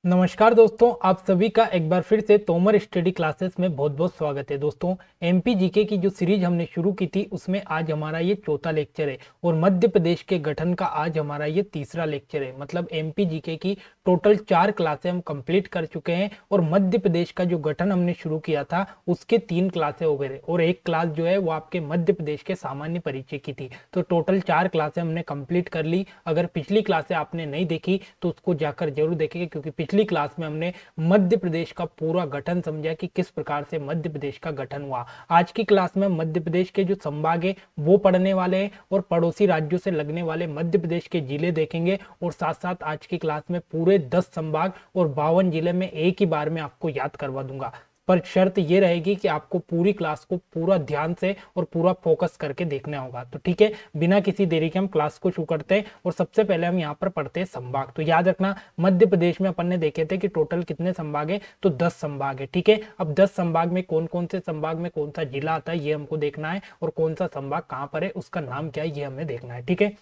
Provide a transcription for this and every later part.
नमस्कार दोस्तों, आप सभी का एक बार फिर से तोमर स्टडी क्लासेस में बहुत बहुत स्वागत है। दोस्तों, एमपी जीके की जो सीरीज हमने शुरू की थी उसमें आज हमारा ये चौथा लेक्चर है और मध्य प्रदेश के गठन का आज हमारा ये तीसरा लेक्चर है। मतलब एमपी जीके की टोटल 4 क्लासें हम कंप्लीट कर चुके हैं और मध्य प्रदेश का जो गठन हमने शुरू किया था उसके 3 क्लासें हो गए और एक क्लास जो है वो आपके मध्य प्रदेश के सामान्य परिचय की थी। तो टोटल 4 क्लासें हमने कंप्लीट कर ली। अगर पिछली क्लासें आपने नहीं देखी तो उसको जाकर जरूर देखेंगे, क्योंकि पिछली क्लास में हमने मध्य प्रदेश का पूरा गठन समझा कि किस प्रकार से मध्य प्रदेश का गठन हुआ। आज की क्लास में मध्य प्रदेश के जो संभाग है वो पढ़ने वाले हैं और पड़ोसी राज्यों से लगने वाले मध्य प्रदेश के जिले देखेंगे और साथ साथ आज की क्लास में पूरे 10 संभाग और 52 जिले में एक ही बार में आपको याद करवा दूंगा। पर शर्त ये रहेगी कि आपको पूरी क्लास को पूरा ध्यान से और पूरा फोकस करके देखना होगा। तो ठीक है, बिना किसी देरी के हम क्लास को शुरू करते हैं और सबसे पहले हम यहाँ पर पढ़ते हैं संभाग। तो याद रखना, मध्य प्रदेश में अपन ने देखे थे कि टोटल कितने संभाग है, तो 10 संभाग है। ठीक है, अब 10 संभाग में कौन कौन से संभाग में कौन सा जिला आता है ये हमको देखना है और कौन सा संभाग कहाँ पर है, उसका नाम क्या है ये हमें देखना है। ठीक है,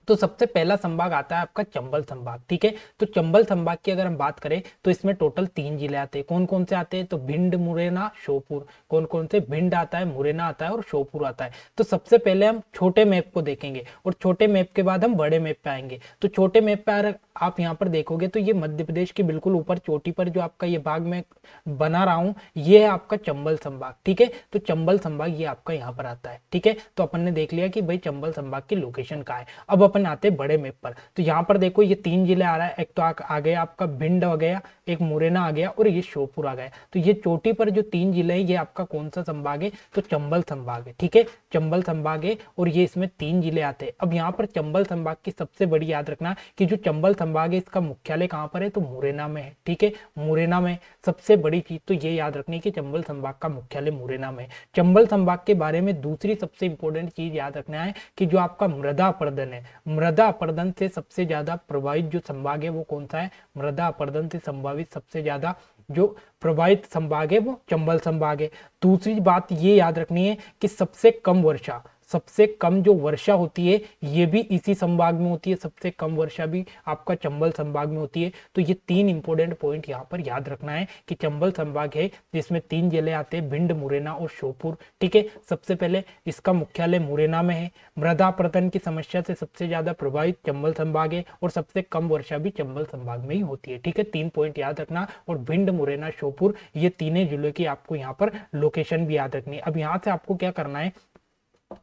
तो सबसे पहला संभाग आता है आपका चंबल संभाग। ठीक है, तो चंबल संभाग की अगर हम बात करें तो इसमें टोटल 3 जिले आते हैं। कौन कौन से आते हैं, तो भिंड, मुरैना, श्योपुर। कौन कौन से, भिंड आता है, मुरैना आता है और श्योपुर आता है। तो सबसे पहले हम छोटे मैप को देखेंगे और छोटे मैप के बाद हम बड़े मैप पे आएंगे। तो छोटे मैप पे आप यहाँ पर देखोगे तो ये मध्य प्रदेश के बिल्कुल ऊपर चोटी पर जो आपका ये भाग में बना रहा हूं ये है आपका चंबल संभाग। ठीक है, तो चंबल संभाग ये आपका यहाँ पर आता है। ठीक है, तो अपन ने देख लिया कि भाई चंबल संभाग की लोकेशन कहाँ है। अब अपन आते हैं बड़े मैप पर। तो यहाँ पर देखो ये 3 जिले आ रहा है। एक तो आ गया आपका भिंड आ गया, एक मुरैना आ गया और ये श्योपुर आ गया। तो ये चोटी पर जो 3 जिले हैं ये आपका कौन सा संभाग है, तो चंबल संभाग है। ठीक है, चंबल संभाग है और ये इसमें 3 जिले आते हैं। अब यहाँ पर चंबल संभाग की सबसे बड़ी याद रखना कि जो चंबल संभाग है इसका मुख्यालय कहाँ पर है, तो मुरैना में है। ठीक है, मुरैना में सबसे बड़ी चीज तो ये याद रखनी कि चंबल संभाग का मुख्यालय मुरैना में। चंबल संभाग के बारे में दूसरी सबसे इंपॉर्टेंट चीज याद रखना है कि जो आपका मृदा अपरदन है, मृदा अपरदन से सबसे ज्यादा प्रभावित जो संभाग है वो कौन सा है, मृदा अपरदन से संभावित सबसे ज्यादा जो प्रभावित संभाग है वो चंबल संभाग है। दूसरी बात ये याद रखनी है कि सबसे कम वर्षा, सबसे कम जो वर्षा होती है ये भी इसी संभाग में होती है। सबसे कम वर्षा भी आपका चंबल संभाग में होती है। तो ये 3 इंपॉर्टेंट पॉइंट यहाँ पर याद रखना है कि चंबल संभाग है जिसमें 3 जिले आते हैं, भिंड, मुरैना और श्योपुर। ठीक है, सबसे पहले इसका मुख्यालय मुरैना में है। मृदा अपरदन की समस्या से सबसे ज्यादा प्रभावित चंबल संभाग है और सबसे कम वर्षा भी चंबल संभाग में ही होती है। ठीक है, 3 पॉइंट याद रखना और भिंड, मुरैना, श्योपुर ये तीनों जिलों की आपको यहाँ पर लोकेशन भी याद रखनी है। अब यहाँ से आपको क्या करना है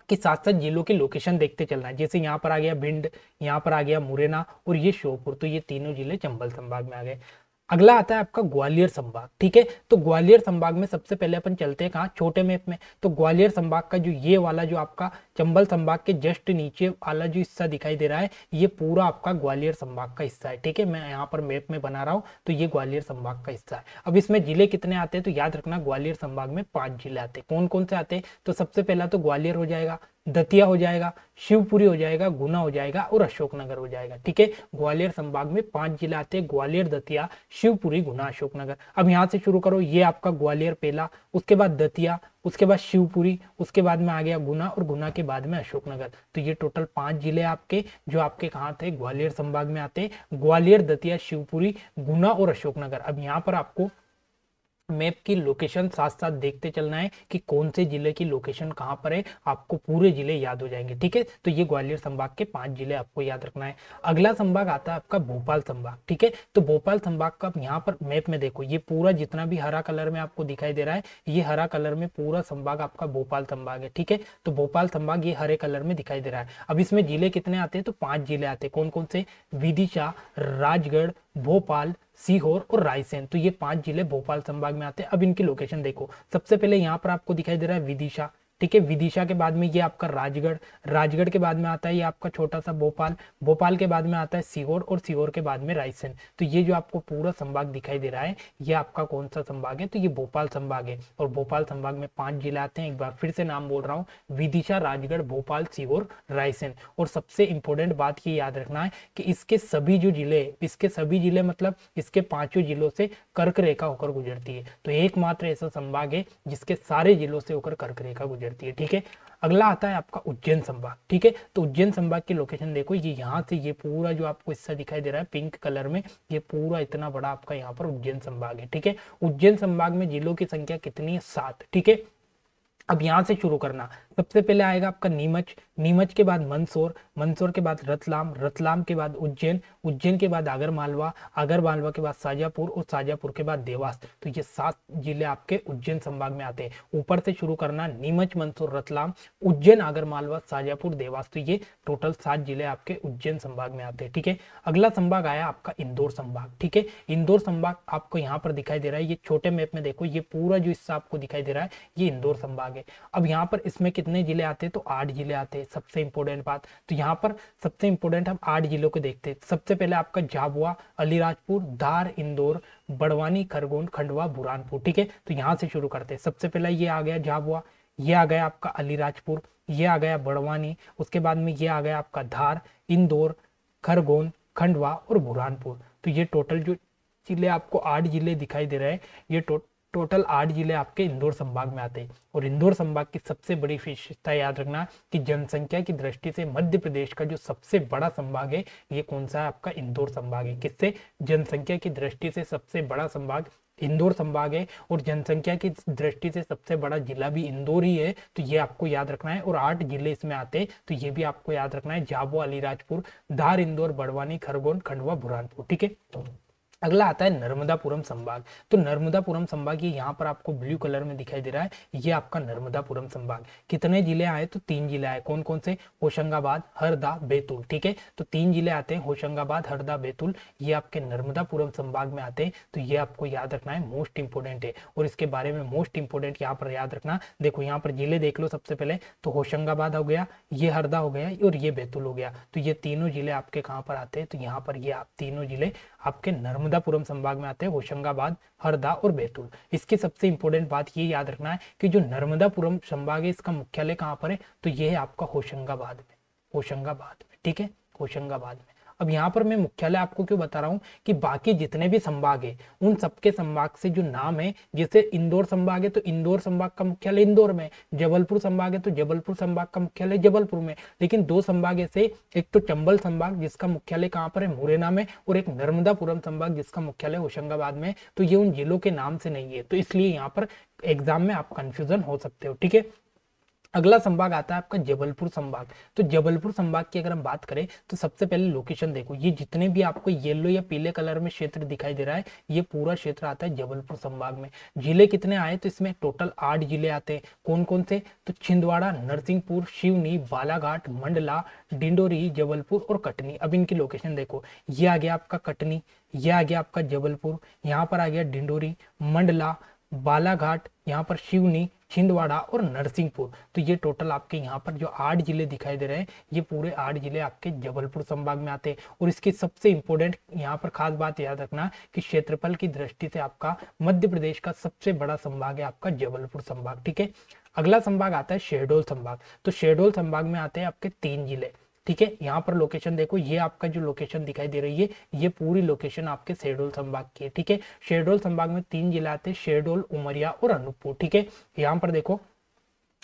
कि साथ साथ जिलों की लोकेशन देखते चलना है। जैसे यहाँ पर आ गया भिंड, यहाँ पर आ गया मुरैना और ये श्योपुर, तो ये तीनों जिले चंबल संभाग में आ गए। अगला आता है आपका ग्वालियर संभाग। ठीक है, तो ग्वालियर संभाग में सबसे पहले अपन चलते हैं कहाँ, छोटे मैप में। तो ग्वालियर संभाग का जो ये वाला जो आपका चंबल संभाग के जस्ट नीचे वाला जो हिस्सा दिखाई दे रहा है ये पूरा आपका ग्वालियर संभाग का हिस्सा है। ठीक है, मैं यहाँ पर मैप में बना रहा हूँ तो ये ग्वालियर संभाग का हिस्सा है। अब इसमें जिले कितने आते हैं, तो याद रखना ग्वालियर संभाग में 5 जिले आते हैं। कौन कौन से आते हैं, तो सबसे पहला तो ग्वालियर हो जाएगा, दतिया हो जाएगा, शिवपुरी हो जाएगा, गुना हो जाएगा और अशोकनगर हो जाएगा। ठीक है, ग्वालियर संभाग में 5 जिले आते हैं, ग्वालियर, दतिया, शिवपुरी, गुना, अशोकनगर। अब यहाँ से शुरू करो, ये आपका ग्वालियर पहला, उसके बाद दतिया, उसके बाद शिवपुरी, उसके बाद में आ गया गुना और गुना के बाद में अशोकनगर। तो ये टोटल 5 जिले आपके जो आपके कहाँ थे, ग्वालियर संभाग में आते, ग्वालियर, दतिया, शिवपुरी, गुना और अशोकनगर। अब यहाँ पर आपको मैप की लोकेशन साथ साथ देखते चलना है कि कौन से जिले की लोकेशन कहां पर है, आपको पूरे जिले याद हो जाएंगे। ठीक है, तो ये ग्वालियर संभाग के 5 जिले आपको याद रखना है। अगला संभाग आता है आपका भोपाल संभाग। ठीक है, तो भोपाल संभाग का यहाँ पर मैप में देखो ये पूरा जितना भी हरा कलर में आपको दिखाई दे रहा है ये हरा कलर में पूरा संभाग आपका भोपाल संभाग है। ठीक है, तो भोपाल संभाग ये हरे कलर में दिखाई दे रहा है। अब इसमें जिले कितने आते हैं, तो 5 जिले आते हैं। कौन कौन से, विदिशा, राजगढ़, भोपाल, सीहोर और रायसेन। तो ये 5 जिले भोपाल संभाग में आते हैं। अब इनकी लोकेशन देखो, सबसे पहले यहाँ पर आपको दिखाई दे रहा है विदिशा। ठीक है, विदिशा के बाद में ये आपका राजगढ़, राजगढ़ के बाद में आता है ये आपका छोटा सा भोपाल, भोपाल के बाद में आता है सीहोर और सीहोर के बाद में रायसेन। तो ये जो आपको पूरा संभाग दिखाई दे रहा है ये आपका कौन सा संभाग है, तो ये भोपाल संभाग है। और भोपाल संभाग में 5 जिले आते हैं। एक बार फिर से नाम बोल रहा हूँ, विदिशा, राजगढ़, भोपाल, सीहोर, रायसेन। और सबसे इंपॉर्टेंट बात ये याद रखना है कि इसके सभी जो जिले, इसके सभी जिले मतलब इसके 5 जिलों से कर्क रेखा होकर गुजरती है। तो एकमात्र ऐसा संभाग है जिसके सारे जिलों से होकर कर्क रेखा गुजरती है। गुजरती है। ठीक है, अगला आता है आपका उज्जैन संभाग। ठीक है, तो उज्जैन संभाग की लोकेशन देखो, ये यहाँ से ये पूरा जो आपको हिस्सा दिखाई दे रहा है पिंक कलर में, ये पूरा इतना बड़ा आपका यहाँ पर उज्जैन संभाग है। ठीक है, उज्जैन संभाग में जिलों की संख्या कितनी है? 7। ठीक है, अब यहां से शुरू करना। सबसे पहले आएगा आपका नीमच, नीमच के बाद मंदसौर, मंदसौर के बाद रतलाम, रतलाम के बाद उज्जैन, उज्जैन के बाद आगर मालवा, आगर मालवा के बाद शाजापुर और शाजापुर के बाद देवास। तो ये 7 जिले आपके उज्जैन संभाग में आते हैं। ऊपर से शुरू करना, नीमच, मंदसौर, रतलाम, उज्जैन, आगर मालवा, शाजापुर, देवास। तो ये टोटल 7 जिले आपके उज्जैन संभाग में आते हैं। ठीक है, अगला संभाग आया आपका इंदौर संभाग। ठीक है, इंदौर संभाग आपको यहाँ पर दिखाई दे रहा है, ये छोटे मैप में देखो, ये पूरा जो हिस्सा आपको दिखाई दे रहा है ये इंदौर संभाग। अब यहाँ पर इसमें कितने जिले आते हैं? तो 8 जिले आते हैं। सबसे इंपॉर्टेंट बात, तो यहाँ पर सबसे इंपॉर्टेंट हम 8 जिलों को देखते हैं। सबसे पहले आपका झाबुआ, अलीराजपुर, धार, इंदौर, बड़वानी, खरगोन, खंडवा, बुरहानपुर। ठीक है, तो यहाँ से शुरू करते हैं। सबसे पहले ये आ गया झाबुआ, ये आ गया आपका अलीराजपुर, ये आ गया बड़वानी, उसके बाद में ये आ गया आपका धार, इंदौर, खरगोन, खंडवा और बुरहानपुर। तो ये टोटल जो जिले आपको 8 जिले दिखाई दे रहे हैं, ये टोटल 8 जिले आपके इंदौर संभाग में आते हैं। और इंदौर संभाग की सबसे बड़ी विशेषता याद रखना कि जनसंख्या की दृष्टि से मध्य प्रदेश का जो सबसे बड़ा संभाग है ये कौन सा है? आपका इंदौर संभाग है। किससे? जनसंख्या की दृष्टि से सबसे बड़ा संभाग इंदौर संभाग है, और जनसंख्या की दृष्टि से सबसे बड़ा जिला भी इंदौर ही है। तो ये आपको याद रखना है, और 8 जिले इसमें आते हैं, तो ये भी आपको याद रखना है, झाबुआ, अलीराजपुर, धार, इंदौर, बड़वानी, खरगोन, खंडवा, बुरहानपुर। ठीक है, अगला आता है नर्मदापुरम संभाग। तो नर्मदापुरम संभाग ये यहाँ पर आपको ब्लू कलर में दिखाई दे रहा है, ये आपका नर्मदापुरम संभाग। कितने जिले आए? तो 3 जिले आए। कौन कौन से? होशंगाबाद, हरदा, बैतूल। ठीक है, तो 3 जिले आते हैं, होशंगाबाद, हरदा, बैतूल, ये आपके नर्मदापुरम संभाग में आते हैं। तो ये आपको याद रखना है, मोस्ट इंपोर्टेंट है। और इसके बारे में मोस्ट इंपोर्टेंट यहाँ पर याद रखना, देखो यहाँ पर जिले देख लो। सबसे पहले तो होशंगाबाद हो गया, ये हरदा हो गया और ये बैतूल हो गया। तो ये तीनों जिले आपके कहाँ पर आते हैं? तो यहाँ पर ये आप तीनों जिले आपके नर्मदापुरम संभाग में आते हैं, होशंगाबाद, हरदा और बैतूल। इसकी सबसे इंपॉर्टेंट बात ये याद रखना है कि जो नर्मदापुरम संभाग है इसका मुख्यालय कहाँ पर है? तो ये है आपका होशंगाबाद में, होशंगाबाद में। ठीक है, होशंगाबाद में। अब यहाँ पर मैं मुख्यालय आपको क्यों बता रहा हूँ कि बाकी जितने भी संभाग है उन सबके संभाग से जो नाम है, जैसे इंदौर संभाग है तो इंदौर संभाग का मुख्यालय इंदौर में, जबलपुर संभाग है तो जबलपुर संभाग का मुख्यालय जबलपुर में। लेकिन 2 संभाग ऐसे, एक तो चंबल संभाग जिसका मुख्यालय कहाँ पर है? मुरैना में, और एक नर्मदापुरम संभाग जिसका मुख्यालय होशंगाबाद में। तो ये उन जिलों के नाम से नहीं है, तो इसलिए यहाँ पर एग्जाम में आप कंफ्यूजन हो सकते हो। ठीक है, अगला संभाग आता है आपका जबलपुर संभाग। तो जबलपुर संभाग की अगर हम बात करें तो सबसे पहले लोकेशन देखो, ये जितने भी आपको येलो या पीले कलर में क्षेत्र दिखाई दे रहा है ये पूरा क्षेत्र आता है जबलपुर संभाग में। जिले कितने आए? तो इसमें टोटल 8 जिले आते हैं। कौन कौन से? तो छिंदवाड़ा, नरसिंहपुर, सिवनी, बालाघाट, मंडला, डिंडोरी, जबलपुर और कटनी। अब इनकी लोकेशन देखो, ये आ गया आपका कटनी, ये आ गया आपका जबलपुर, यहाँ पर आ गया डिंडोरी, मंडला, बालाघाट, यहाँ पर सिवनी, छिंदवाड़ा और नरसिंहपुर। तो ये टोटल आपके यहाँ पर जो 8 जिले दिखाई दे रहे हैं ये पूरे 8 जिले आपके जबलपुर संभाग में आते हैं। और इसकी सबसे इंपॉर्टेंट यहाँ पर खास बात याद रखना कि क्षेत्रफल की दृष्टि से आपका मध्य प्रदेश का सबसे बड़ा संभाग है आपका जबलपुर संभाग। ठीक है, अगला संभाग आता है शहडोल संभाग। तो शहडोल संभाग में आते हैं आपके 3 जिले। ठीक है, यहाँ पर लोकेशन देखो, ये आपका जो लोकेशन दिखाई दे रही है ये पूरी लोकेशन आपके शहडोल संभाग की है। ठीक है, शहडोल संभाग में 3 जिले आते हैं, शहडोल, उमरिया और अनूपपुर। ठीक है, यहाँ पर देखो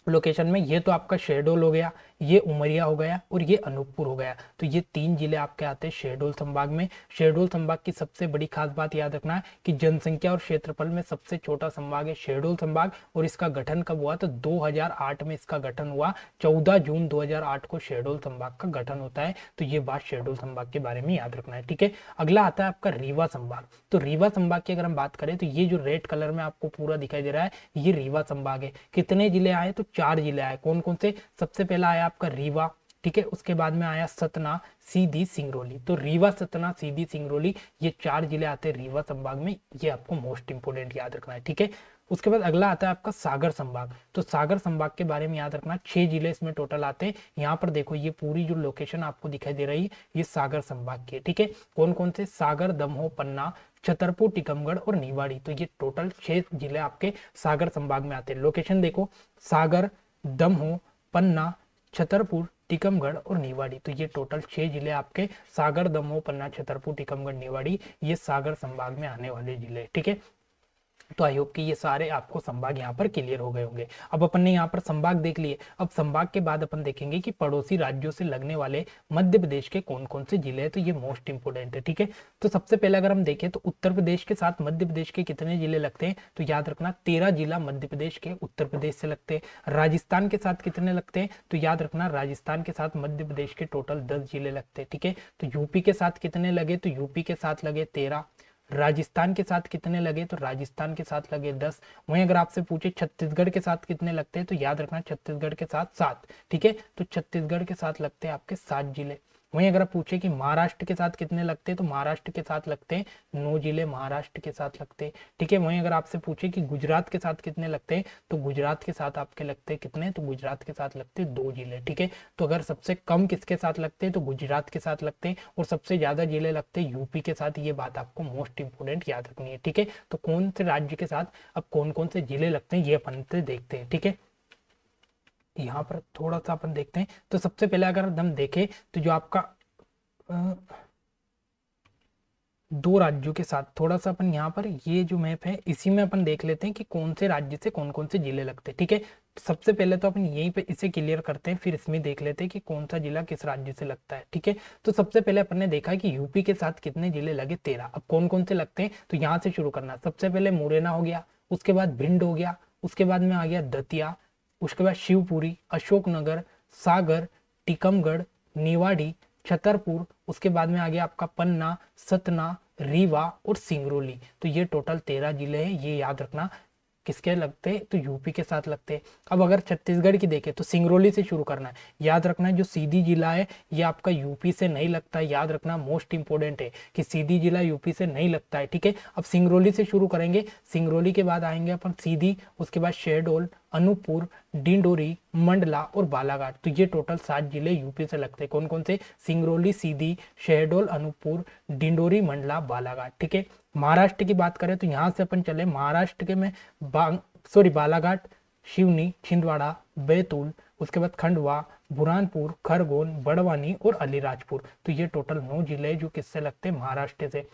लोकेशन में, ये तो आपका शहडोल हो गया, ये उमरिया हो गया और ये अनूपपुर हो गया। तो ये 3 जिले आपके आते हैं शहडोल संभाग में। शहडोल संभाग की सबसे बड़ी खास बात याद रखना है कि जनसंख्या और क्षेत्रफल में सबसे छोटा संभाग है शहडोल संभाग। और इसका गठन कब हुआ? तो 2008 में इसका गठन हुआ, 14 जून 2008 को शहडोल संभाग का गठन होता है। तो ये बात शहडोल संभाग के बारे में याद रखना है। ठीक है, अगला आता है आपका रीवा संभाग। तो रीवा संभाग की अगर हम बात करें तो ये जो रेड कलर में आपको पूरा दिखाई दे रहा है ये रीवा संभाग है। कितने जिले आए? तो 4 जिले आए। कौन कौन से? सबसे पहला आया आपका रीवा, ठीक है, उसके बाद में आया सतना, सीधी, सिंगरौली। तो रीवा, सतना, सीधी, सिंगरौली ये 4 जिले आते हैं रीवा संभाग में। ये आपको मोस्ट इंपोर्टेंट याद रखना है। ठीक है, उसके बाद अगला आता है आपका सागर संभाग। तो सागर संभाग के बारे में याद रखना, 6 जिले इसमें टोटल आते हैं। यहाँ पर देखो ये पूरी जो लोकेशन आपको दिखाई दे रही है ये सागर संभाग की है। ठीक है, कौन कौन से? सागर, दमोह, पन्ना, छतरपुर, टीकमगढ़ और निवाड़ी। तो ये टोटल 6 जिले आपके सागर संभाग में आते हैं। लोकेशन देखो, सागर, दमोह, पन्ना, छतरपुर, टीकमगढ़ और निवाड़ी। तो ये टोटल 6 जिले आपके सागर, दमोह, पन्ना, छतरपुर, टीकमगढ़, निवाड़ी ये सागर संभाग में आने वाले जिले। ठीक है, तो आई होप कि ये सारे आपको संभाग यहाँ पर क्लियर हो गए होंगे। अब अपन ने यहाँ पर संभाग देख लिए। अब संभाग के बाद अपन देखेंगे कि पड़ोसी राज्यों से लगने वाले मध्य प्रदेश के कौन कौन से जिले हैं, तो ये मोस्ट इंपोर्टेंट है। ठीक है, तो सबसे पहले अगर हम देखें तो उत्तर प्रदेश के साथ मध्य प्रदेश के कितने जिले लगते हैं, तो याद रखना 13 जिला मध्य प्रदेश के उत्तर प्रदेश से लगते हैं। राजस्थान के साथ कितने लगते हैं, तो याद रखना राजस्थान के साथ मध्य प्रदेश के टोटल 10 जिले लगते हैं। ठीक है, तो यूपी के साथ कितने लगे, तो यूपी के साथ लगे 13। राजस्थान के साथ कितने लगे, तो राजस्थान के साथ लगे 10। वहीं अगर आपसे पूछे छत्तीसगढ़ के साथ कितने लगते हैं, तो याद रखना छत्तीसगढ़ के साथ 7। ठीक है, तो छत्तीसगढ़ के साथ लगते हैं आपके 7 जिले। वहीं अगर आप पूछे कि महाराष्ट्र के साथ कितने लगते हैं, तो महाराष्ट्र के साथ लगते हैं 9 जिले महाराष्ट्र के साथ लगते हैं। ठीक है, वहीं अगर आपसे पूछे कि गुजरात के साथ कितने लगते हैं, तो गुजरात के साथ आपके लगते हैं कितने, तो गुजरात के साथ लगते हैं 2 जिले। ठीक है, तो अगर सबसे कम किसके साथ लगते हैं, तो गुजरात के साथ लगते हैं, और सबसे ज्यादा जिले लगते हैं यूपी के साथ। ये बात आपको मोस्ट इंपोर्टेंट याद रखनी है। ठीक है, तो कौन से राज्य के साथ अब कौन कौन से जिले लगते हैं ये अपन से देखते हैं। ठीक है, यहाँ पर थोड़ा सा अपन देखते हैं। तो सबसे पहले अगर हम देखें तो जो आपका दो राज्यों के साथ थोड़ा सा अपन यहाँ पर ये जो मैप है इसी में अपन देख लेते हैं कि कौन से राज्य से कौन कौन से जिले लगते हैं। ठीक है, सबसे पहले तो अपन यहीं पे इसे क्लियर करते हैं, फिर इसमें देख लेते हैं कि कौन सा जिला किस राज्य से लगता है। ठीक है, तो सबसे पहले अपन ने देखा कि यूपी के साथ कितने जिले लगे, 13। अब कौन कौन से लगते हैं, तो यहाँ से शुरू करना। सबसे पहले मुरैना हो गया, उसके बाद भिंड हो गया, उसके बाद में आ गया दतिया, उसके बाद शिवपुरी, अशोकनगर, सागर, टीकमगढ़, निवाड़ी, छतरपुर, उसके बाद में आ गया आपका पन्ना, सतना, रीवा और सिंगरौली। तो ये टोटल 13 जिले हैं, ये याद रखना किसके लगते हैं, तो यूपी के साथ लगते हैं। अब अगर छत्तीसगढ़ की देखें तो सिंगरौली से शुरू करना है। याद रखना जो सीधी जिला है ये आपका यूपी से नहीं लगता है, याद रखना मोस्ट इंपोर्टेंट है कि सीधी जिला यूपी से नहीं लगता है। ठीक है, अब सिंगरौली से शुरू करेंगे, सिंगरौली के बाद आएंगे अपन सीधी, उसके बाद शहडोल, अनूपपुर, डिंडोरी, मंडला और बालाघाट। तो ये टोटल 7 जिले यूपी से लगते हैं। कौन कौन से, सिंगरौली, सीधी, शहडोल, अनूपपुर, डिंडोरी, मंडला, बालाघाट। ठीक है, महाराष्ट्र की बात करें तो यहाँ से अपन चले महाराष्ट्र के में बालाघाट, शिवनी, छिंदवाड़ा, बैतूल, उसके बाद खंडवा, बुरहानपुर, खरगोन, बड़वानी और अलीराजपुर। तो ये टोटल 9 जिले जो किससे लगते हैं, महाराष्ट्र से।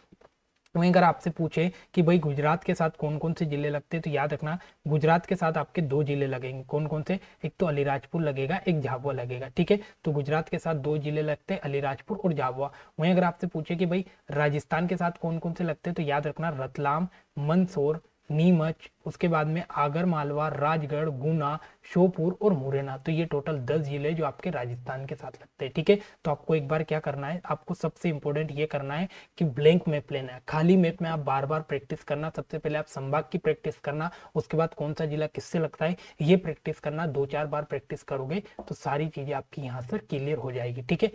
वहीं अगर आपसे पूछे कि भाई गुजरात के साथ कौन कौन से जिले लगते हैं, तो याद रखना गुजरात के साथ आपके 2 जिले लगेंगे। कौन कौन से, एक तो अलीराजपुर लगेगा, एक झाबुआ लगेगा। ठीक है, तो गुजरात के साथ 2 जिले लगते हैं, अलीराजपुर और झाबुआ। वहीं अगर आपसे पूछे कि भाई राजस्थान के साथ कौन कौन से लगते हैं, तो याद रखना रतलाम, मंदसौर, नीमच, उसके बाद में आगर मालवा, राजगढ़, गुना, श्योपुर और मुरैना। तो ये टोटल 10 जिले जो आपके राजस्थान के साथ लगते हैं। ठीक है, तो आपको एक बार क्या करना है, आपको सबसे इंपॉर्टेंट ये करना है कि ब्लैंक मैप लेना है। खाली मैप में आप बार बार प्रैक्टिस करना। सबसे पहले आप संभाग की प्रैक्टिस करना, उसके बाद कौन सा जिला किससे लगता है ये प्रैक्टिस करना। 2-4 बार प्रैक्टिस करोगे तो सारी चीजें आपकी यहाँ से क्लियर हो जाएगी। ठीक है,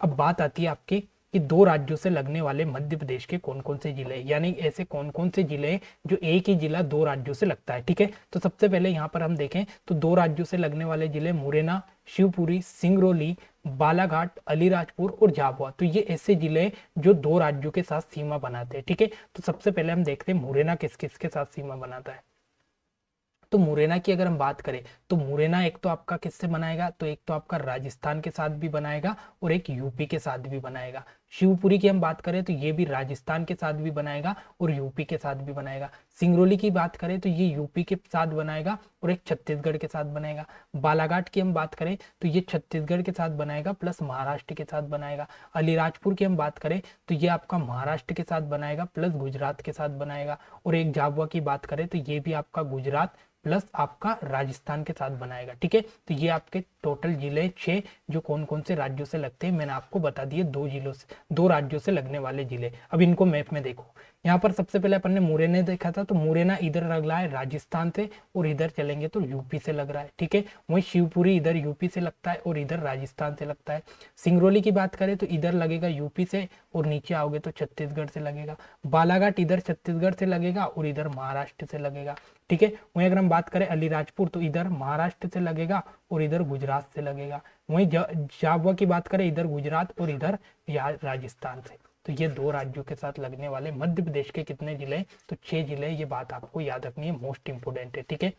अब बात आती है आपकी कि 2 राज्यों से लगने वाले मध्य प्रदेश के कौन कौन से जिले, यानी ऐसे कौन कौन से जिले हैं जो एक ही जिला 2 राज्यों से लगता है। ठीक है, तो सबसे पहले यहाँ पर हम देखें तो 2 राज्यों से लगने वाले जिले मुरैना, शिवपुरी, सिंगरौली, बालाघाट, अलीराजपुर और झाबुआ। तो ये ऐसे जिले जो 2 राज्यों के साथ सीमा बनाते हैं। ठीक है, तो सबसे पहले हम देखते हैं मुरैना किस किस के साथ सीमा बनाता है। तो मुरैना की अगर हम बात करें तो मुरैना एक तो आपका किससे बनाएगा, तो एक तो आपका राजस्थान के साथ भी बनाएगा और एक यूपी के साथ भी बनाएगा। शिवपुरी की हम बात करें तो ये भी राजस्थान के साथ भी बनाएगा और यूपी के साथ भी बनाएगा। सिंगरौली की बात करें तो ये यूपी के साथ बनाएगा और एक छत्तीसगढ़ के साथ बनाएगा। बालाघाट की हम बात करें तो ये छत्तीसगढ़ के साथ बनाएगा प्लस महाराष्ट्र के साथ बनाएगा। अलीराजपुर की हम बात करें तो ये आपका महाराष्ट्र के साथ बनाएगा प्लस गुजरात के साथ बनाएगा। और एक झाबुआ की बात करें तो ये भी आपका गुजरात प्लस आपका राजस्थान के साथ बनाएगा। ठीक है, तो ये आपके टोटल जिले 6 जो कौन कौन से राज्यों से लगते हैं मैंने आपको बता दिए। 2 राज्यों से लगने वाले जिले। अब इनको मैप में देखो, यहाँ पर सबसे पहले अपन ने मुरैना देखा था, तो मुरैना इधर लग रहा है राजस्थान से और इधर चलेंगे तो यूपी से लग रहा है। ठीक है, वहीं शिवपुरी इधर यूपी से लगता है और इधर राजस्थान से लगता है। सिंगरौली की बात करें तो इधर लगेगा यूपी से और नीचे आओगे तो छत्तीसगढ़ से लगेगा। बालाघाट इधर छत्तीसगढ़ से लगेगा और इधर महाराष्ट्र से लगेगा। ठीक है, वहीं अगर हम बात करें अलीराजपुर तो इधर महाराष्ट्र से लगेगा और इधर गुजरात से लगेगा। वहीं झाबुआ की बात करें इधर गुजरात और इधर राजस्थान से। तो ये 2 राज्यों के साथ लगने वाले मध्य प्रदेश के कितने जिले, तो 6 जिले। ये बात आपको याद रखनी है, मोस्ट इंपोर्टेंट है। ठीक है,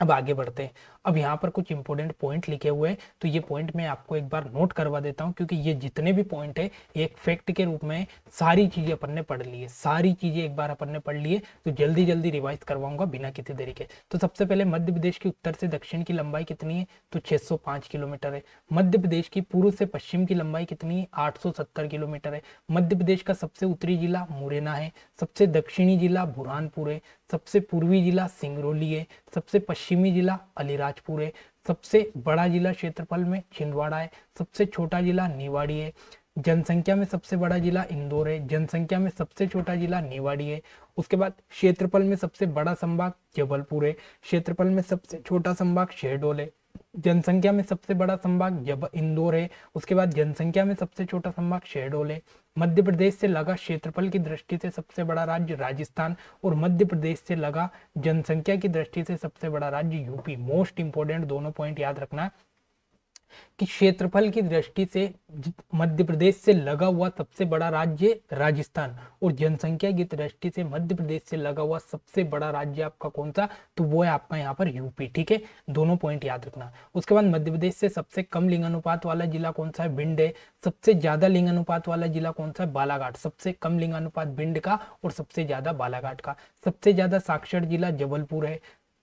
अब आगे बढ़ते हैं। अब यहाँ पर कुछ इंपॉर्टेंट पॉइंट लिखे हुए हैं, तो ये पॉइंट मैं आपको एक बार नोट करवा देता हूँ, क्योंकि ये जितने भी पॉइंट है एक फैक्ट के रूप में सारी चीजें अपन ने पढ़ ली है, सारी चीजें एक बार अपन ने पढ़ ली है, तो जल्दी जल्दी रिवाइज करवाऊंगा बिना किसी देरी के। तो सबसे पहले मध्य प्रदेश की उत्तर से दक्षिण की लंबाई कितनी है, तो 605 किलोमीटर है। मध्य प्रदेश की पूर्व से पश्चिम की लंबाई कितनी है, 870 किलोमीटर है। मध्य प्रदेश का सबसे उत्तरी जिला मुरैना है, सबसे दक्षिणी जिला बुरहानपुर है, सबसे पूर्वी जिला सिंगरौली है, सबसे पश्चिमी जिला अलीराजपुर है, सबसे बड़ा जिला क्षेत्रफल में छिंदवाड़ा है, सबसे छोटा जिला निवाड़ी है, जनसंख्या में सबसे बड़ा जिला इंदौर है, जनसंख्या में सबसे छोटा जिला निवाड़ी है। उसके बाद क्षेत्रफल में सबसे बड़ा संभाग जबलपुर है, क्षेत्रफल में सबसे छोटा संभाग शहडोल है, जनसंख्या में सबसे बड़ा संभाग जब इंदौर है, उसके बाद जनसंख्या में सबसे छोटा संभाग शहडोल है। मध्य प्रदेश से लगा क्षेत्रफल की दृष्टि से सबसे बड़ा राज्य राजस्थान, और मध्य प्रदेश से लगा जनसंख्या की दृष्टि से सबसे बड़ा राज्य यूपी। मोस्ट इंपोर्टेंट दोनों पॉइंट याद रखना कि क्षेत्रफल की दृष्टि से मध्य प्रदेश से लगा हुआ सबसे बड़ा राज्य राजस्थान, और जनसंख्या की दृष्टि से मध्य प्रदेश से लगा हुआ सबसे बड़ा राज्य आपका कौन सा, तो वो है आपका यहाँ पर यूपी। ठीक है, दोनों पॉइंट याद रखना। उसके बाद मध्य प्रदेश से सबसे कम लिंगानुपात वाला जिला कौन सा है, भिंड है। सबसे ज्यादा लिंगानुपात वाला जिला कौन सा है, बालाघाट। सबसे कम लिंगानुपात भिंड का और सबसे ज्यादा बालाघाट का। सबसे ज्यादा साक्षर जिला जबलपुर है,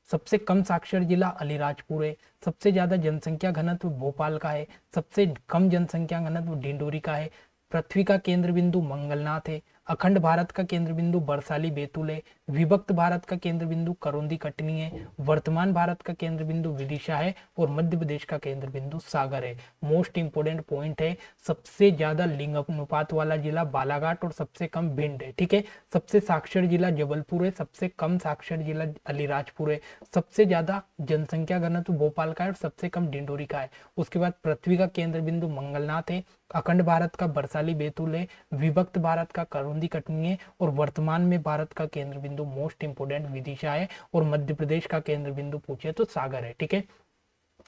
सबसे कम साक्षर जिला अलीराजपुर है। सबसे ज्यादा जनसंख्या घनत्व भोपाल का है, सबसे कम जनसंख्या घनत्व डिंडोरी का है। पृथ्वी का केंद्र बिंदु मंगलनाथ है। अखंड भारत का केंद्र बिंदु बरसाली बैतूल है। विभक्त भारत का केंद्र बिंदु करौंदी कटनी है। वर्तमान भारत का केंद्र बिंदु विदिशा है, और मध्य प्रदेश का केंद्र बिंदु सागर है। मोस्ट इंपोर्टेंट पॉइंट है, सबसे ज्यादा लिंग अनुपात वाला जिला बालाघाट और सबसे कम भिंड है। ठीक है, सबसे साक्षर जिला जबलपुर है, सबसे कम साक्षर जिला अलीराजपुर है। सबसे ज्यादा जनसंख्या घनत्व भोपाल का है और सबसे कम डिंडोरी का है। उसके बाद पृथ्वी का केंद्र बिंदु मंगलनाथ है। अखंड भारत का बरसाली बैतूल है। विभक्त भारत का करौंदी कटनी है, और वर्तमान में भारत का केंद्र बिंदु मोस्ट इंपोर्टेंट विदिशा है, और मध्य प्रदेश का केंद्र बिंदु पूछे तो सागर है। ठीक है,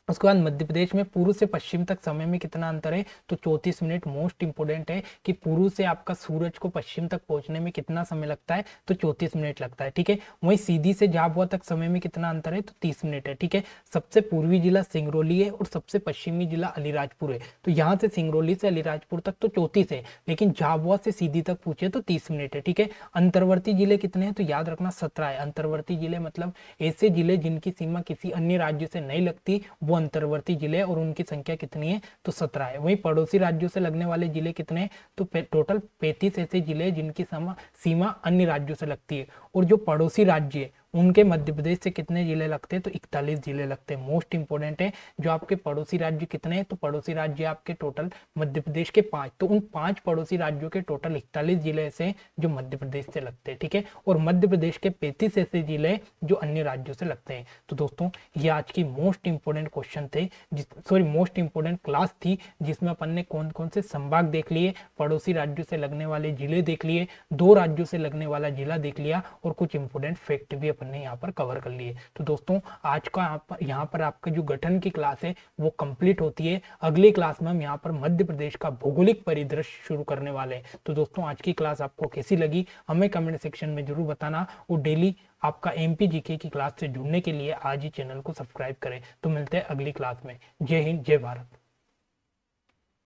उसके बाद मध्य प्रदेश में पूर्व से पश्चिम तक समय में कितना अंतर है, तो 34 मिनट। मोस्ट इंपोर्टेंट है कि पूर्व से आपका सूरज को पश्चिम तक पहुंचने में कितना समय लगता है, तो 34 मिनट लगता है। ठीक है, वहीं सीधी से झाबुआ तक समय में कितना अंतर है, तो 30 मिनट है। ठीक है, सबसे पूर्वी जिला सिंगरौली है और सबसे पश्चिमी जिला अलीराजपुर है। तो यहाँ से सिंगरौली से अलीराजपुर तक तो 34 है, लेकिन झाबुआ से सीधी तक पूछे तो 30 मिनट है। ठीक है, अंतर्वर्ती जिले कितने हैं, तो याद रखना 17 है। अंतर्वर्ती जिले मतलब ऐसे जिले जिनकी सीमा किसी अन्य राज्य से नहीं लगती, वो अंतर्वर्ती जिले, और उनकी संख्या कितनी है, तो 17 है। वहीं पड़ोसी राज्यों से लगने वाले जिले कितने हैं, तो टोटल 35 ऐसे जिले जिनकी सीमा अन्य राज्यों से लगती है। और जो पड़ोसी राज्य है उनके मध्य प्रदेश से कितने जिले लगते हैं, तो 41 जिले लगते हैं। मोस्ट इंपोर्टेंट है, जो आपके पड़ोसी राज्य कितने हैं, तो पड़ोसी राज्य आपके टोटल मध्य प्रदेश के 5, तो उन 5 पड़ोसी राज्यों के टोटल 41 जिले ऐसे जो मध्य प्रदेश से लगते हैं। ठीक है, और मध्य प्रदेश के 35 ऐसे जिले जो अन्य राज्यों से लगते हैं। तो दोस्तों ये आज की मोस्ट इंपोर्टेंट क्वेश्चन थे, मोस्ट इंपोर्टेंट क्लास थी, जिसमें अपन ने कौन कौन से संभाग देख लिए, पड़ोसी राज्यों से लगने वाले जिले देख लिए, 2 राज्यों से लगने वाला जिला देख लिया, और कुछ इंपोर्टेंट फैक्ट भी अपन ने यहाँ पर कवर कर लिए। तो दोस्तों आज का यहाँ पर आपका जो गठन की क्लास है वो कंप्लीट होती है। अगली क्लास में हम यहाँ पर मध्य प्रदेश का भौगोलिक परिदृश्य शुरू करने वाले हैं। तो दोस्तों आज की क्लास आपको कैसी लगी हमें कमेंट सेक्शन में जरूर बताना, और डेली आपका एमपी जीके की क्लास से जुड़ने के लिए आज ही चैनल को सब्सक्राइब करें। तो मिलते हैं अगली क्लास में। जय हिंद, जय भारत।